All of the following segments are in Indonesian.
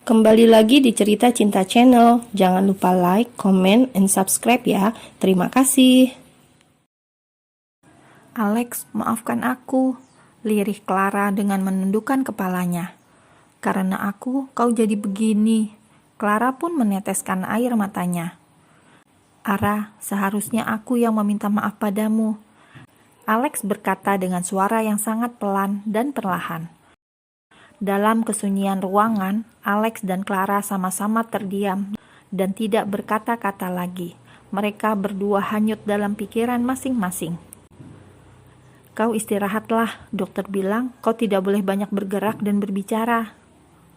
Kembali lagi di Cerita Cinta Channel. Jangan lupa like, comment, and subscribe ya. Terima kasih. Alex, maafkan aku, lirih Clara dengan menundukkan kepalanya. Karena aku, kau jadi begini. Clara pun meneteskan air matanya. Ara, seharusnya aku yang meminta maaf padamu. Alex berkata dengan suara yang sangat pelan dan perlahan. Dalam kesunyian ruangan, Alex dan Clara sama-sama terdiam dan tidak berkata-kata lagi. Mereka berdua hanyut dalam pikiran masing-masing. Kau istirahatlah, dokter bilang kau tidak boleh banyak bergerak dan berbicara.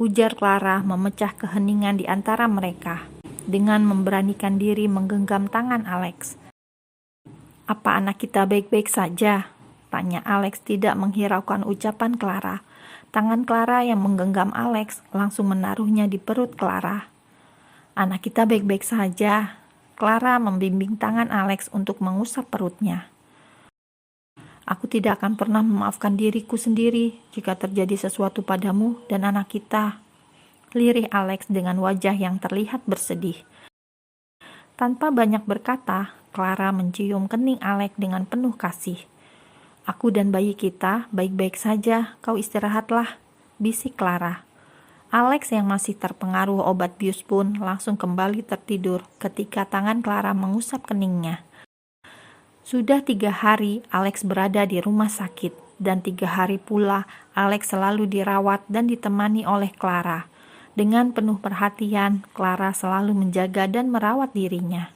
Ujar Clara memecah keheningan di antara mereka dengan memberanikan diri menggenggam tangan Alex. Apa anak kita baik-baik saja? Tanya Alex tidak menghiraukan ucapan Clara. Tangan Clara yang menggenggam Alex langsung menaruhnya di perut Clara. Anak kita baik-baik saja. Clara membimbing tangan Alex untuk mengusap perutnya. Aku tidak akan pernah memaafkan diriku sendiri jika terjadi sesuatu padamu dan anak kita. Lirih Alex dengan wajah yang terlihat bersedih. Tanpa banyak berkata, Clara mencium kening Alex dengan penuh kasih. Aku dan bayi kita baik-baik saja, kau istirahatlah, bisik Clara. Alex yang masih terpengaruh obat bius pun langsung kembali tertidur ketika tangan Clara mengusap keningnya. Sudah 3 hari Alex berada di rumah sakit, dan 3 hari pula Alex selalu dirawat dan ditemani oleh Clara. Dengan penuh perhatian, Clara selalu menjaga dan merawat dirinya.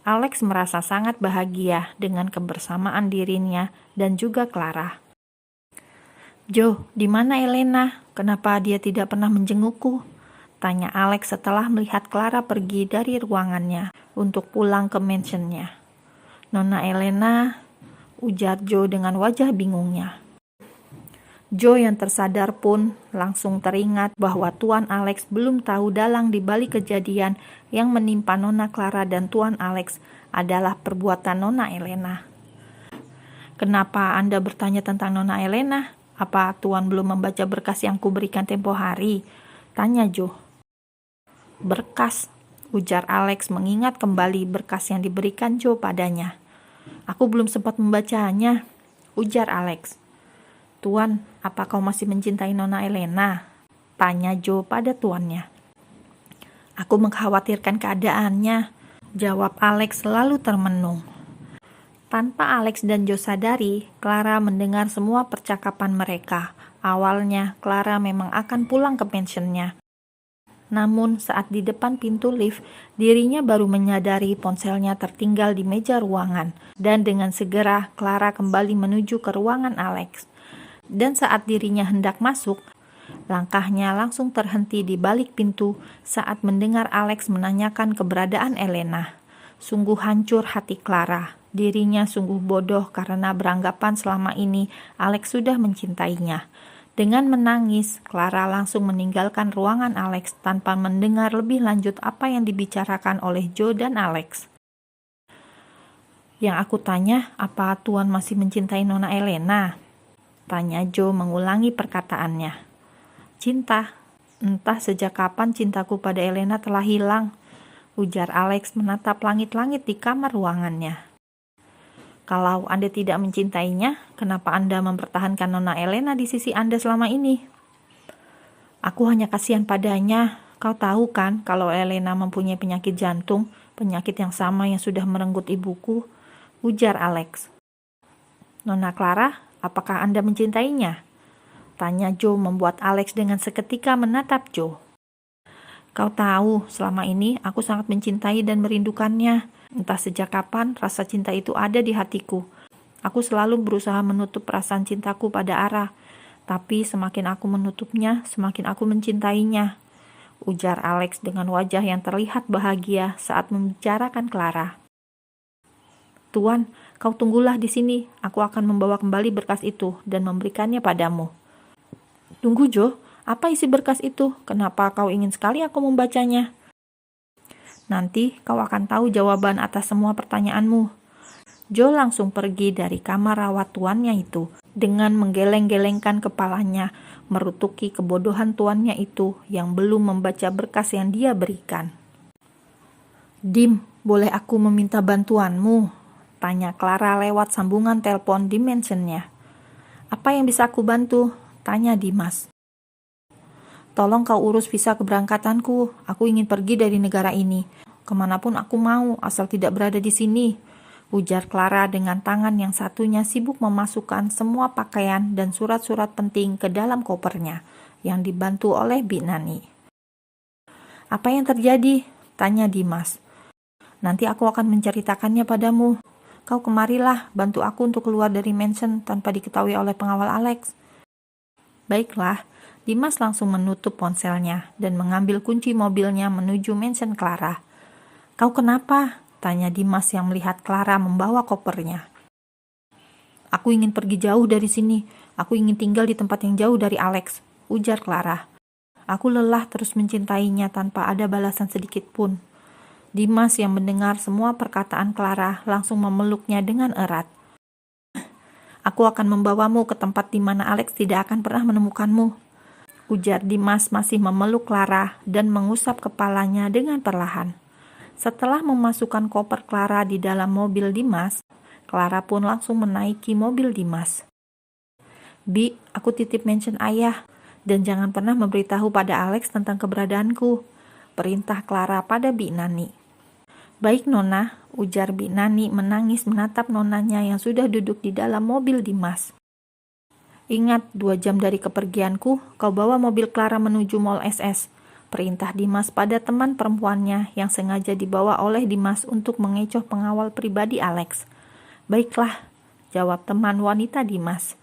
Alex merasa sangat bahagia dengan kebersamaan dirinya dan juga Clara. Jo, di mana Elena? Kenapa dia tidak pernah menjengukku? Tanya Alex setelah melihat Clara pergi dari ruangannya untuk pulang ke mansionnya. Nona Elena, ujar Jo dengan wajah bingungnya. Jo yang tersadar pun langsung teringat bahwa Tuan Alex belum tahu dalang di balik kejadian yang menimpa Nona Clara dan Tuan Alex adalah perbuatan Nona Elena. Kenapa Anda bertanya tentang Nona Elena? Apa Tuan belum membaca berkas yang kuberikan tempo hari? Tanya Jo. Berkas, ujar Alex mengingat kembali berkas yang diberikan Jo padanya. Aku belum sempat membacanya, ujar Alex. Tuan, apa kau masih mencintai Nona Elena? Tanya Jo pada tuannya. Aku mengkhawatirkan keadaannya, jawab Alex selalu termenung. Tanpa Alex dan Jo sadari, Clara mendengar semua percakapan mereka. Awalnya, Clara memang akan pulang ke pensionnya. Namun, saat di depan pintu lift, dirinya baru menyadari ponselnya tertinggal di meja ruangan. Dan dengan segera, Clara kembali menuju ke ruangan Alex. Dan saat dirinya hendak masuk, langkahnya langsung terhenti di balik pintu saat mendengar Alex menanyakan keberadaan Elena. Sungguh hancur hati Clara. Dirinya sungguh bodoh karena beranggapan selama ini Alex sudah mencintainya. Dengan menangis, Clara langsung meninggalkan ruangan Alex tanpa mendengar lebih lanjut apa yang dibicarakan oleh Jo dan Alex. Yang aku tanya, apa Tuan masih mencintai Nona Elena? Tanya Jo mengulangi perkataannya. Cinta? Entah sejak kapan cintaku pada Elena telah hilang, ujar Alex menatap langit-langit di kamar ruangannya. Kalau Anda tidak mencintainya, kenapa Anda mempertahankan Nona Elena di sisi Anda selama ini? Aku hanya kasihan padanya. Kau tahu kan kalau Elena mempunyai penyakit jantung, penyakit yang sama yang sudah merenggut ibuku, ujar Alex. Nona Clara, apakah Anda mencintainya? Tanya Jo membuat Alex dengan seketika menatap Jo. Kau tahu, selama ini aku sangat mencintai dan merindukannya. Entah sejak kapan rasa cinta itu ada di hatiku. Aku selalu berusaha menutup perasaan cintaku pada Ara. Tapi semakin aku menutupnya, semakin aku mencintainya. Ujar Alex dengan wajah yang terlihat bahagia saat membicarakan Clara. Tuan, kau tunggulah di sini. Aku akan membawa kembali berkas itu dan memberikannya padamu. Tunggu Jo, apa isi berkas itu? Kenapa kau ingin sekali aku membacanya? Nanti kau akan tahu jawaban atas semua pertanyaanmu. Jo langsung pergi dari kamar rawat tuannya itu dengan menggeleng-gelengkan kepalanya merutuki kebodohan tuannya itu yang belum membaca berkas yang dia berikan. "Dim, boleh aku meminta bantuanmu?" tanya Clara lewat sambungan telepon di mansionnya. "Apa yang bisa aku bantu?" tanya Dimas. "Tolong kau urus visa keberangkatanku. Aku ingin pergi dari negara ini. Kemanapun aku mau, asal tidak berada di sini," ujar Clara dengan tangan yang satunya sibuk memasukkan semua pakaian dan surat-surat penting ke dalam kopernya, yang dibantu oleh Bi Nani. "Apa yang terjadi?" tanya Dimas. "Nanti aku akan menceritakannya padamu. Kau kemarilah, bantu aku untuk keluar dari mansion tanpa diketahui oleh pengawal Alex." "Baiklah." Dimas langsung menutup ponselnya dan mengambil kunci mobilnya menuju mansion Clara. "Kau kenapa?" tanya Dimas yang melihat Clara membawa kopernya. "Aku ingin pergi jauh dari sini. Aku ingin tinggal di tempat yang jauh dari Alex," ujar Clara. "Aku lelah terus mencintainya tanpa ada balasan sedikit pun." Dimas yang mendengar semua perkataan Clara langsung memeluknya dengan erat. "Aku akan membawamu ke tempat di mana Alex tidak akan pernah menemukanmu," ujar Dimas masih memeluk Clara dan mengusap kepalanya dengan perlahan. Setelah memasukkan koper Clara di dalam mobil Dimas, Clara pun langsung menaiki mobil Dimas. "Bi, aku titip mansion ayah, dan jangan pernah memberitahu pada Alex tentang keberadaanku," perintah Clara pada Bi Nani. "Baik Nona," ujar Bi Nani menangis menatap nonanya yang sudah duduk di dalam mobil Dimas. "Ingat, 2 jam dari kepergianku, kau bawa mobil Clara menuju Mall SS," perintah Dimas pada teman perempuannya yang sengaja dibawa oleh Dimas untuk mengecoh pengawal pribadi Alex. "Baiklah," jawab teman wanita Dimas.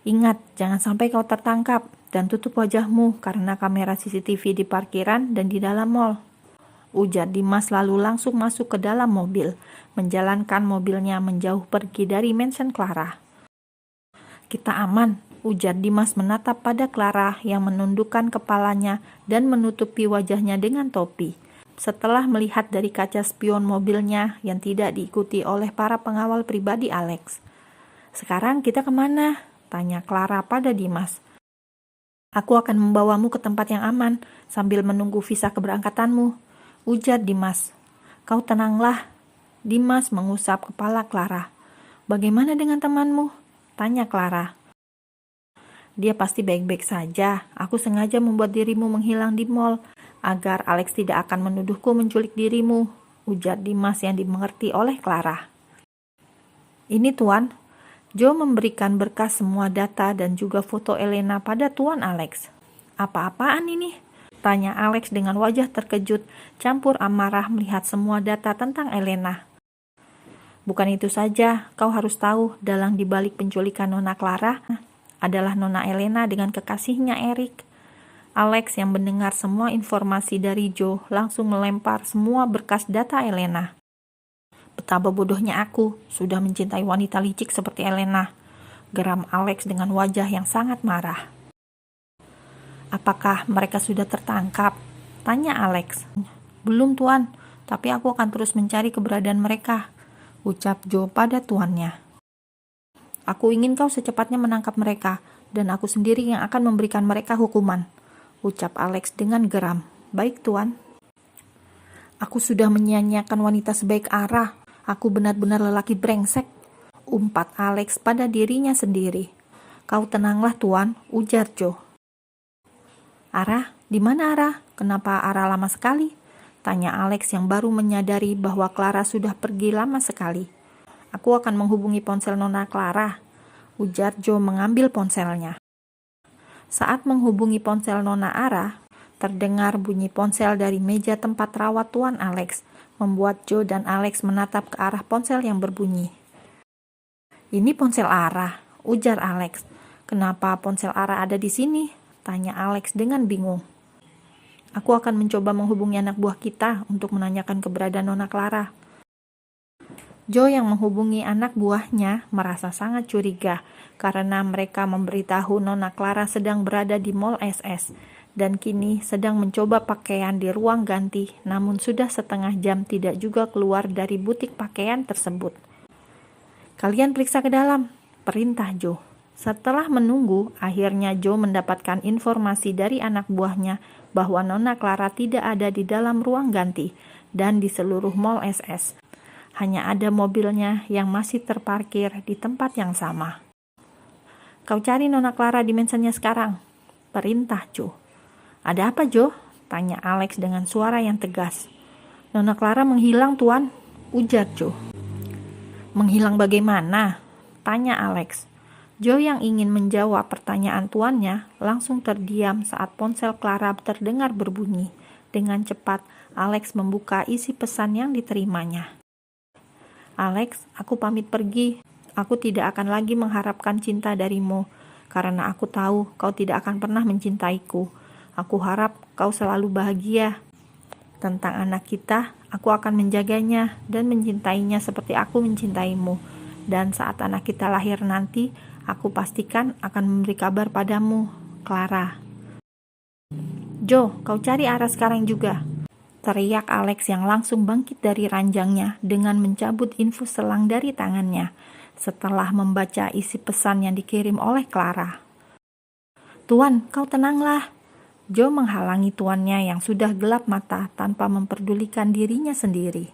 "Ingat, jangan sampai kau tertangkap, dan tutup wajahmu karena kamera CCTV di parkiran dan di dalam mall," ujar Dimas lalu langsung masuk ke dalam mobil, menjalankan mobilnya menjauh pergi dari mansion Clara. "Kita aman," ujar Dimas menatap pada Clara yang menundukkan kepalanya dan menutupi wajahnya dengan topi. Setelah melihat dari kaca spion mobilnya yang tidak diikuti oleh para pengawal pribadi Alex. "Sekarang kita kemana?" tanya Clara pada Dimas. "Aku akan membawamu ke tempat yang aman sambil menunggu visa keberangkatanmu," ujar Dimas. "Kau tenanglah." Dimas mengusap kepala Clara. "Bagaimana dengan temanmu?" tanya Clara. "Dia pasti baik-baik saja. Aku sengaja membuat dirimu menghilang di mall agar Alex tidak akan menuduhku menculik dirimu," ujar Dimas yang dimengerti oleh Clara. "Ini Tuan." Joe memberikan berkas semua data dan juga foto Elena pada Tuan Alex. "Apa-apaan ini?" tanya Alex dengan wajah terkejut, campur amarah melihat semua data tentang Elena. "Bukan itu saja, kau harus tahu dalang dibalik penculikan Nona Clara adalah Nona Elena dengan kekasihnya Eric." Alex yang mendengar semua informasi dari Joe langsung melempar semua berkas data Elena. "Betapa bodohnya aku, sudah mencintai wanita licik seperti Elena," geram Alex dengan wajah yang sangat marah. "Apakah mereka sudah tertangkap?" tanya Alex. "Belum Tuan, tapi aku akan terus mencari keberadaan mereka," ucap Joe pada tuannya. "Aku ingin kau secepatnya menangkap mereka, dan aku sendiri yang akan memberikan mereka hukuman," ucap Alex dengan geram. "Baik Tuan." "Aku sudah menyia-nyiakan wanita sebaik Ara. Aku benar-benar lelaki brengsek," umpat Alex pada dirinya sendiri. "Kau tenanglah Tuan," ujar Joe. "Ara, di mana Ara? Kenapa Ara lama sekali?" tanya Alex yang baru menyadari bahwa Clara sudah pergi lama sekali. "Aku akan menghubungi ponsel Nona Clara," ujar Joe mengambil ponselnya. Saat menghubungi ponsel Nona Ara, terdengar bunyi ponsel dari meja tempat rawat Tuan Alex, membuat Joe dan Alex menatap ke arah ponsel yang berbunyi. "Ini ponsel Ara," ujar Alex. "Kenapa ponsel Ara ada di sini?" tanya Alex dengan bingung. "Aku akan mencoba menghubungi anak buah kita untuk menanyakan keberadaan Nona Clara." Joe yang menghubungi anak buahnya merasa sangat curiga karena mereka memberitahu Nona Clara sedang berada di Mall SS dan kini sedang mencoba pakaian di ruang ganti, namun sudah setengah jam tidak juga keluar dari butik pakaian tersebut. "Kalian periksa ke dalam," perintah Joe. Setelah menunggu, akhirnya Joe mendapatkan informasi dari anak buahnya bahwa Nona Clara tidak ada di dalam ruang ganti dan di seluruh mall SS. Hanya ada mobilnya yang masih terparkir di tempat yang sama. "Kau cari Nona Clara di mansionnya sekarang," perintah Joe. "Ada apa, Joe?" tanya Alex dengan suara yang tegas. "Nona Clara menghilang, Tuan," ujar Joe. "Menghilang bagaimana?" tanya Alex. Joe yang ingin menjawab pertanyaan tuannya langsung terdiam saat ponsel Clara terdengar berbunyi. Dengan cepat, Alex membuka isi pesan yang diterimanya. "Alex, aku pamit pergi. Aku tidak akan lagi mengharapkan cinta darimu, karena aku tahu kau tidak akan pernah mencintaiku. Aku harap kau selalu bahagia. Tentang anak kita, aku akan menjaganya dan mencintainya seperti aku mencintaimu. Dan saat anak kita lahir nanti, aku pastikan akan memberi kabar padamu, Clara." "Joe, kau cari Ara sekarang juga," teriak Alex yang langsung bangkit dari ranjangnya dengan mencabut infus selang dari tangannya setelah membaca isi pesan yang dikirim oleh Clara. "Tuan, kau tenanglah." Joe menghalangi tuannya yang sudah gelap mata tanpa memperdulikan dirinya sendiri.